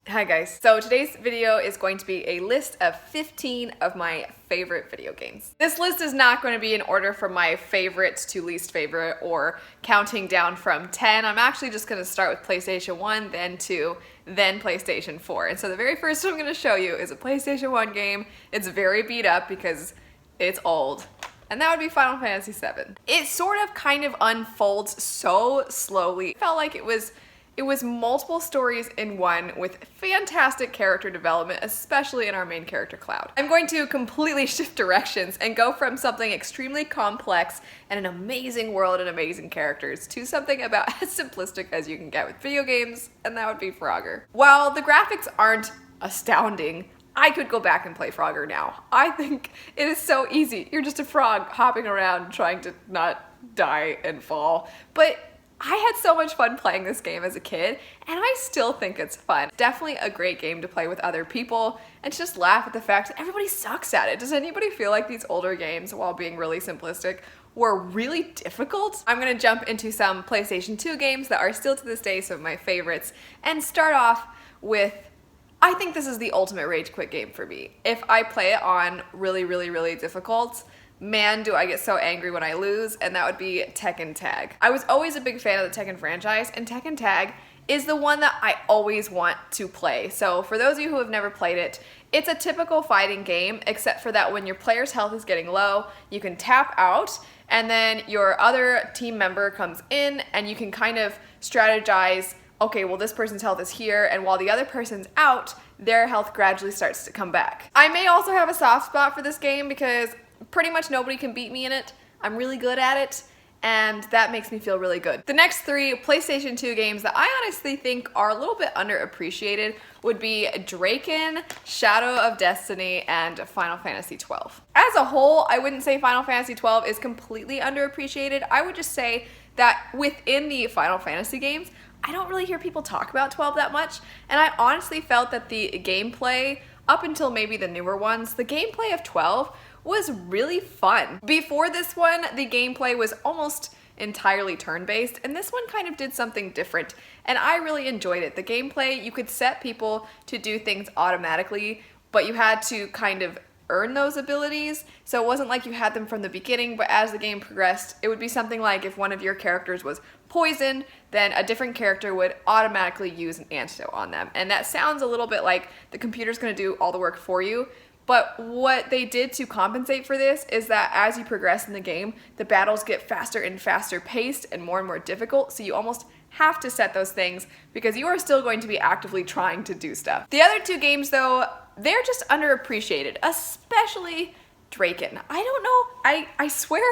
Hi guys, so today's video is going to be a list of 15 of my favorite video games. This list is not going to be in order from my favorites to least favorite or counting down from 10. I'm actually just going to start with PlayStation 1, then 2, then PlayStation 4. And so the very first one I'm going to show you is a PlayStation 1 game. It's very beat up because it's old. And that would be Final Fantasy VII. It sort of kind of unfolds so slowly. It felt like it was multiple stories in one with fantastic character development, especially in our main character, Cloud. I'm going to completely shift directions and go from something extremely complex and an amazing world and amazing characters to something about as simplistic as you can get with video games, and that would be Frogger. While the graphics aren't astounding, I could go back and play Frogger now. I think it is so easy. You're just a frog hopping around trying to not die and fall. But I had so much fun playing this game as a kid, and I still think it's fun. Definitely a great game to play with other people and to just laugh at the fact that everybody sucks at it. Does anybody feel like these older games, while being really simplistic, were really difficult? I'm gonna jump into some PlayStation 2 games that are still to this day some of my favorites, and start off with, I think this is the ultimate rage quit game for me. If I play it on really difficult, man, do I get so angry when I lose, and that would be Tekken Tag. I was always a big fan of the Tekken franchise, and Tekken Tag is the one that I always want to play. So for those of you who have never played it, it's a typical fighting game, except for that when your player's health is getting low, you can tap out, and then your other team member comes in, and you can kind of strategize, okay, well this person's health is here, and while the other person's out, their health gradually starts to come back. I may also have a soft spot for this game because pretty much nobody can beat me in it. I'm really good at it, and that makes me feel really good. The next three PlayStation 2 games that I honestly think are a little bit underappreciated would be Draken, Shadow of Destiny, and Final Fantasy XII. As a whole, I wouldn't say Final Fantasy XII is completely underappreciated. I would just say that within the Final Fantasy games, I don't really hear people talk about 12 that much, and I honestly felt that the gameplay, up until maybe the newer ones, the gameplay of 12 was really fun. Before this one, the gameplay was almost entirely turn-based, and this one kind of did something different, and I really enjoyed it. The gameplay, you could set people to do things automatically, but you had to kind of earn those abilities, so it wasn't like you had them from the beginning, but as the game progressed, it would be something like if one of your characters was poisoned, then a different character would automatically use an antidote on them. And that sounds a little bit like the computer's gonna do all the work for you, but what they did to compensate for this is that as you progress in the game, the battles get faster and faster paced and more difficult, so you almost have to set those things because you are still going to be actively trying to do stuff. The other two games though, they're just underappreciated, especially Draken. I don't know, I swear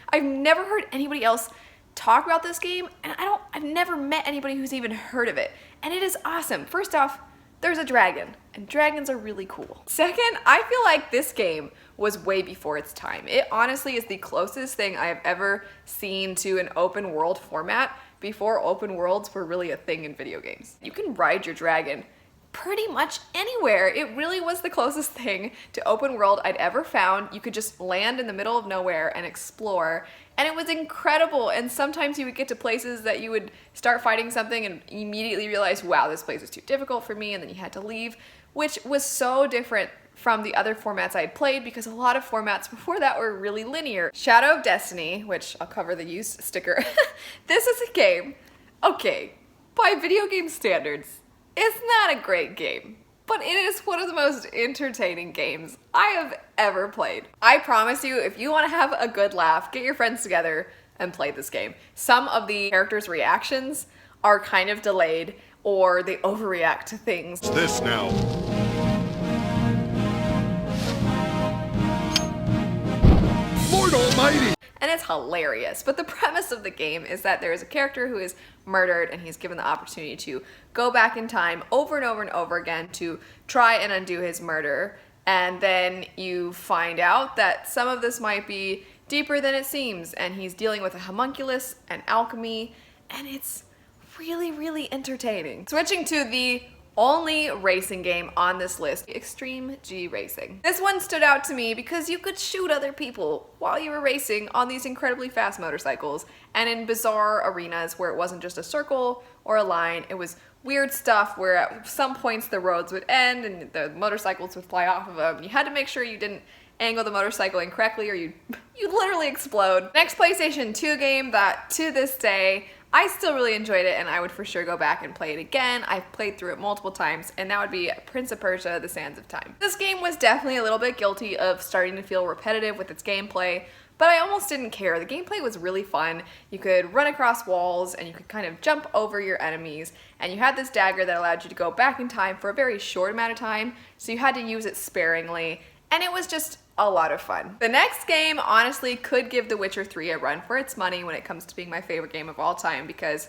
I've never heard anybody else talk about this game, and I've never met anybody who's even heard of it, and it is awesome. First off, there's a dragon, and dragons are really cool. Second, I feel like this game was way before its time. It honestly is the closest thing I have ever seen to an open world format before open worlds were really a thing in video games. You can ride your dragon pretty much anywhere. It really was the closest thing to open world I'd ever found. You could just land in the middle of nowhere and explore, and it was incredible. And sometimes you would get to places that you would start fighting something and immediately realize, wow, this place is too difficult for me, and then you had to leave, which was so different from the other formats I had played because a lot of formats before that were really linear. Shadow of Destiny, which I'll cover the used sticker. This is a game, okay, by video game standards, it's not a great game, but it is one of the most entertaining games I have ever played. I promise you, if you want to have a good laugh, get your friends together and play this game. Some of the characters' reactions are kind of delayed, or they overreact to things. What's this now? Lord Almighty! And it's hilarious. But the premise of the game is that there is a character who is murdered, and he's given the opportunity to go back in time over and over again to try and undo his murder. And then you find out that some of this might be deeper than it seems, and he's dealing with a homunculus and alchemy, and it's really entertaining. Switching to the only racing game on this list, Xtreme G Racing. This one stood out to me because you could shoot other people while you were racing on these incredibly fast motorcycles and in bizarre arenas where it wasn't just a circle or a line, it was weird stuff where at some points the roads would end and the motorcycles would fly off of them. You had to make sure you didn't angle the motorcycle incorrectly or you'd literally explode. Next PlayStation 2 game that to this day, I still really enjoyed it and I would for sure go back and play it again. I've played through it multiple times and that would be Prince of Persia: The Sands of Time. This game was definitely a little bit guilty of starting to feel repetitive with its gameplay, but I almost didn't care. The gameplay was really fun. You could run across walls and you could kind of jump over your enemies, and you had this dagger that allowed you to go back in time for a very short amount of time, so you had to use it sparingly, and it was just a lot of fun. The next game honestly could give The Witcher 3 a run for its money when it comes to being my favorite game of all time because,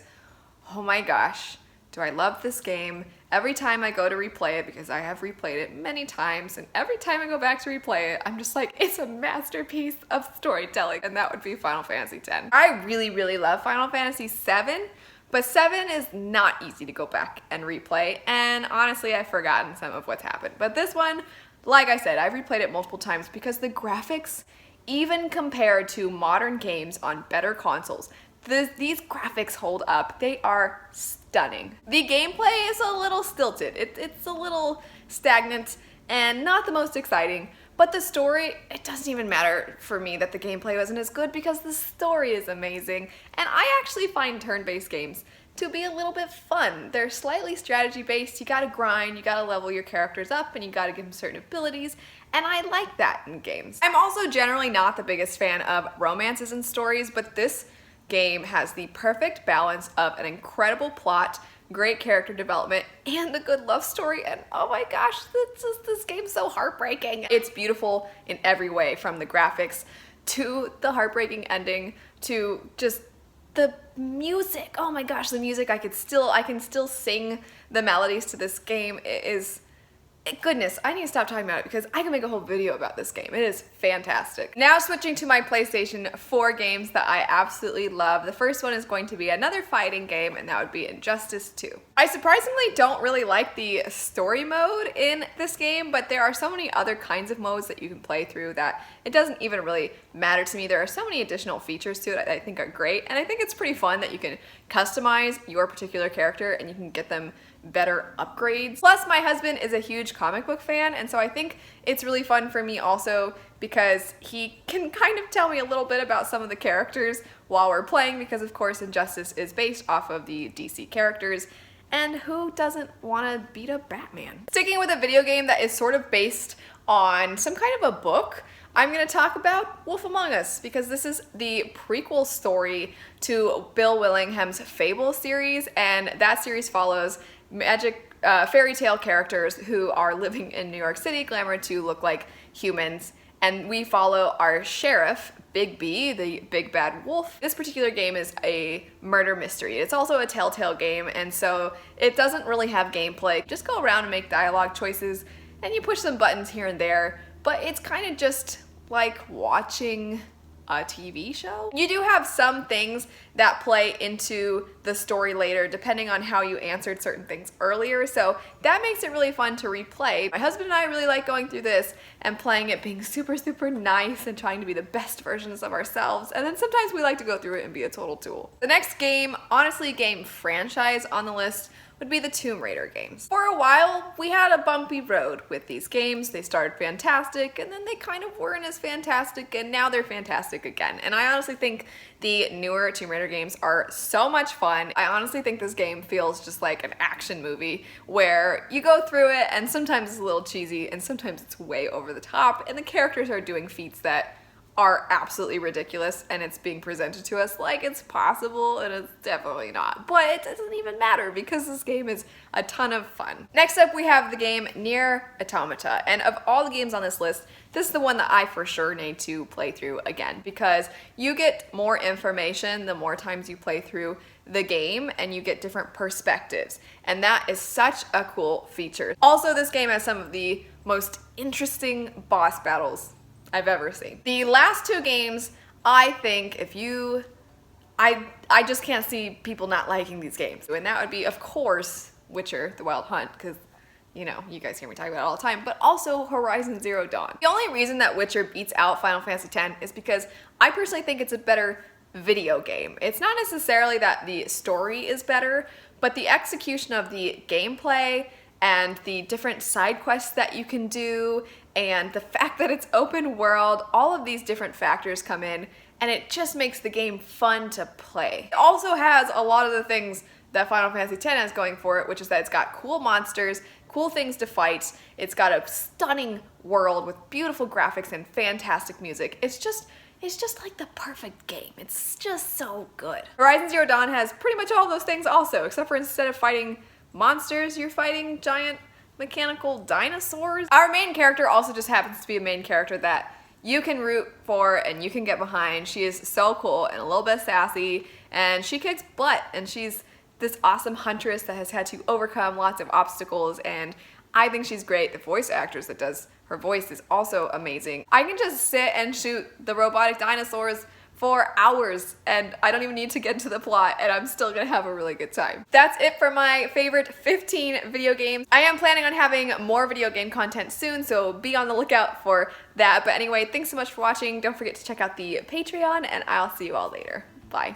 oh my gosh, do I love this game. Every time I go to replay it, because I have replayed it many times, and every time I go back to replay it, I'm just like, it's a masterpiece of storytelling, and that would be Final Fantasy X. I really, really love Final Fantasy VII, but 7 is not easy to go back and replay, and honestly, I've forgotten some of what's happened. But this one, like I said, I've replayed it multiple times because the graphics, even compared to modern games on better consoles, these graphics hold up. They are stunning. The gameplay is a little stilted. It's a little stagnant and not the most exciting, but the story, it doesn't even matter for me that the gameplay wasn't as good because the story is amazing. And I actually find turn-based games to be a little bit fun. They're slightly strategy-based. You gotta grind, you gotta level your characters up, and you gotta give them certain abilities, and I like that in games. I'm also generally not the biggest fan of romances and stories, but this game has the perfect balance of an incredible plot, great character development, and a good love story, and oh my gosh, this game's so heartbreaking. It's beautiful in every way, from the graphics to the heartbreaking ending to just the music. Oh my gosh, the music, I can still sing the melodies to this game. It is, goodness, I need to stop talking about it because I can make a whole video about this game. It is fantastic. Now switching to my PlayStation 4 games that I absolutely love. The first one is going to be another fighting game, and that would be Injustice 2. I surprisingly don't really like the story mode in this game, but there are so many other kinds of modes that you can play through that it doesn't even really matter to me. There are so many additional features to it that I think are great, and I think it's pretty fun that you can customize your particular character and you can get them better upgrades. Plus, my husband is a huge comic book fan, and so I think it's really fun for me also because he can kind of tell me a little bit about some of the characters while we're playing, because of course Injustice is based off of the DC characters, and who doesn't want to beat up Batman? Sticking with a video game that is sort of based on some kind of a book, I'm going to talk about Wolf Among Us, because this is the prequel story to Bill Willingham's Fable series, and that series follows magic fairy tale characters who are living in New York City, glamored to look like humans, and we follow our sheriff, Big B, the big bad wolf. This particular game is a murder mystery. It's also a Telltale game, and so it doesn't really have gameplay. Just go around and make dialogue choices, and you push some buttons here and there, but it's kind of just like watching a TV show. You do have some things that play into the story later depending on how you answered certain things earlier, so that makes it really fun to replay. My husband and I really like going through this and playing it, being super nice and trying to be the best versions of ourselves, and then sometimes we like to go through it and be a total tool. The next game, honestly game franchise on the list, would be the Tomb Raider games. For a while, we had a bumpy road with these games. They started fantastic, and then they kind of weren't as fantastic, and now they're fantastic again. And I honestly think the newer Tomb Raider games are so much fun. I honestly think this game feels just like an action movie where you go through it, and sometimes it's a little cheesy, and sometimes it's way over the top, and the characters are doing feats that are absolutely ridiculous, and it's being presented to us like it's possible, and it's definitely not. But it doesn't even matter because this game is a ton of fun. Next up, we have the game Nier Automata, and of all the games on this list, this is the one that I for sure need to play through again, because you get more information the more times you play through the game, and you get different perspectives, and that is such a cool feature. Also, this game has some of the most interesting boss battles I've ever seen. The last two games, I think I just can't see people not liking these games. And that would be, of course, Witcher, The Wild Hunt, because, you know, you guys hear me talk about it all the time, but also Horizon Zero Dawn. The only reason that Witcher beats out Final Fantasy X is because I personally think it's a better video game. It's not necessarily that the story is better, but the execution of the gameplay and the different side quests that you can do and the fact that it's open world, all of these different factors come in and it just makes the game fun to play. It also has a lot of the things that Final Fantasy X has going for it, which is that it's got cool monsters, cool things to fight, it's got a stunning world with beautiful graphics and fantastic music. It's just like the perfect game. It's just so good. Horizon Zero Dawn has pretty much all those things also, except for instead of fighting monsters, you're fighting giant mechanical dinosaurs. Our main character also just happens to be a main character that you can root for and you can get behind. She is so cool and a little bit sassy, and she kicks butt, and she's this awesome huntress that has had to overcome lots of obstacles, and I think she's great. The voice actress that does her voice is also amazing. I can just sit and shoot the robotic dinosaurs for hours and I don't even need to get into the plot and I'm still gonna have a really good time. That's it for my favorite 15 video games. I am planning on having more video game content soon, so be on the lookout for that. But anyway, thanks so much for watching. Don't forget to check out the Patreon and I'll see you all later. Bye.